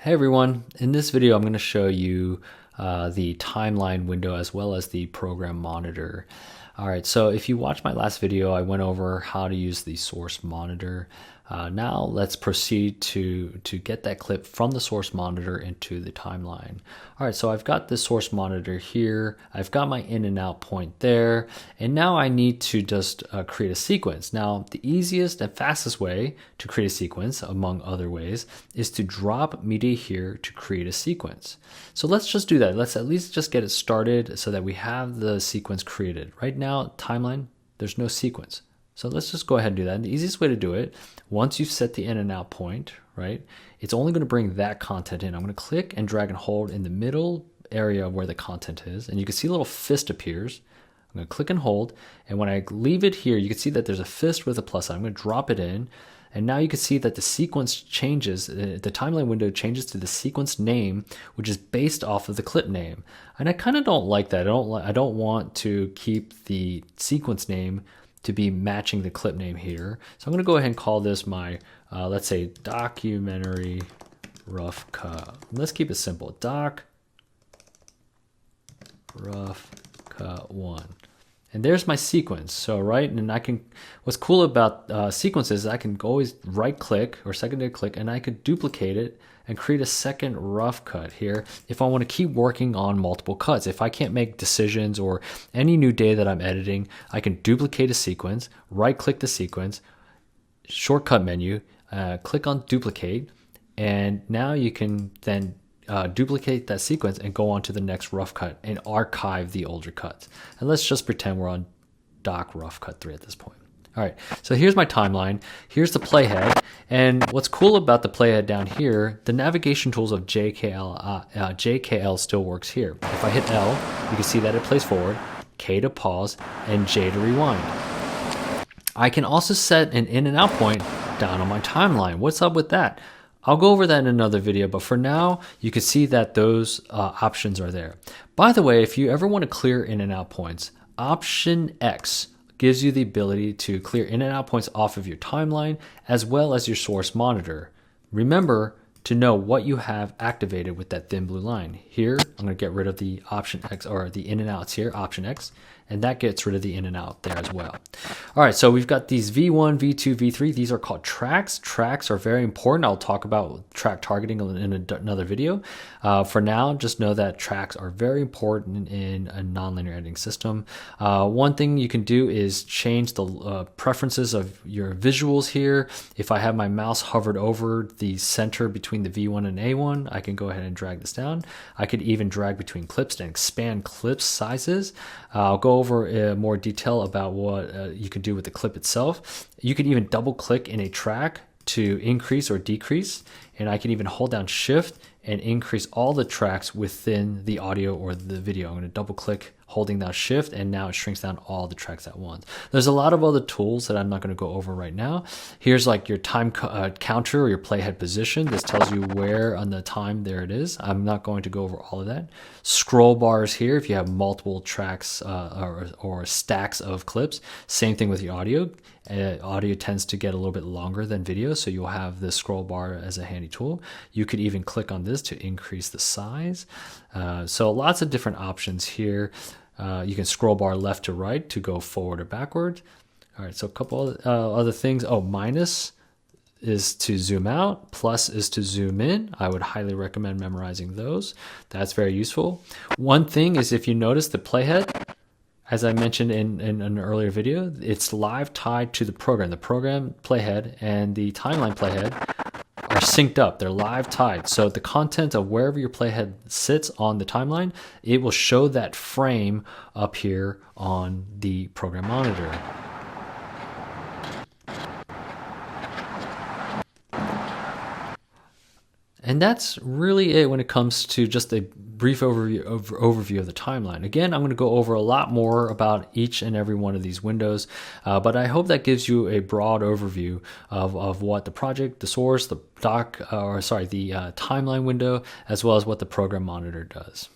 Hey everyone, in this video I'm going to show you the timeline window as well as the program monitor. Alright, so if you watched my last video, I went over how to use the source monitor. Now let's proceed to get that clip from the source monitor into the timeline. Alright, so I've got the source monitor here, I've got my in and out point there, and now I need to just create a sequence. Now the easiest and fastest way to create a sequence, among other ways, is to drop media here to create a sequence. So let's just do that. Let's at least just get it started so that we have the sequence created. Right now, timeline, there's no sequence. So let's just go ahead and do that. And the easiest way to do it, once you've set the in and out point, right, it's only going to bring that content in. I'm going to click and drag and hold in the middle area where the content is. And you can see a little fist appears. I'm going to click and hold. And when I leave it here, you can see that there's a fist with a plus sign. I'm going to drop it in. And now you can see that the sequence changes, the timeline window changes to the sequence name, which is based off of the clip name. And I kind of don't like that. I don't want to keep the sequence name to be matching the clip name here. So I'm going to go ahead and call this my, let's say, documentary rough cut. Let's keep it simple. Doc rough cut 1. And there's my sequence. So, right, and I can, what's cool about sequences, I can always right click or secondary click and I could duplicate it and create a second rough cut here if I want to keep working on multiple cuts. If I can't make decisions or any new data that I'm editing, I can duplicate a sequence, right click the sequence, shortcut menu, click on duplicate, and now you can then duplicate that sequence and go on to the next rough cut and archive the older cuts. And let's just pretend we're on doc rough cut 3 at this point. All right, so here's my timeline. Here's the playhead. And what's cool about the playhead down here, the navigation tools of JKL still works here. If I hit L, you can see that it plays forward, K to pause, and J to rewind. I can also set an in and out point down on my timeline. What's up with that? I'll go over that in another video, but for now, you can see that those options are there. By the way, if you ever want to clear in and out points, Option X gives you the ability to clear in and out points off of your timeline as well as your source monitor. Remember to know what you have activated with that thin blue line. Here, I'm going to get rid of the Option X or the in and outs here, Option X, and that gets rid of the in and out there as well. All right, so we've got these V1, V2, V3. These are called tracks. Tracks are very important. I'll talk about track targeting in another video. For now, just know that tracks are very important in a nonlinear editing system. One thing you can do is change the preferences of your visuals here. If I have my mouse hovered over the center between the V1 and A1, I can go ahead and drag this down. I could even drag between clips and expand clip sizes. I'll go over more detail about what you can do with the clip itself. You can even double click in a track to increase or decrease, and I can even hold down Shift and increase all the tracks within the audio or the video. I'm going to double click holding down Shift, and now it shrinks down all the tracks at once. There's a lot of other tools that I'm not going to go over right now. Here's like your time counter or your playhead position. This tells you where on the time there it is. I'm not going to go over all of that. Scroll bars here if you have multiple tracks or stacks of clips. Same thing with your audio. Audio tends to get a little bit longer than video, so you'll have the scroll bar as a handy tool. You could even click on this to increase the size. So lots of different options here. You can scroll bar left to right to go forward or backward. All right, so a couple other things. Oh, minus is to zoom out, plus is to zoom in. I would highly recommend memorizing those. That's very useful. One thing is, if you notice the playhead, as I mentioned in an earlier video, it's live tied to the program. The program playhead and the timeline playhead are synced up. They're live tied. So the content of wherever your playhead sits on the timeline, it will show that frame up here on the program monitor. And that's really it when it comes to just a brief overview of the timeline. Again, I'm going to go over a lot more about each and every one of these windows, but I hope that gives you a broad overview of what the project, the source, the timeline window, as well as what the program monitor does.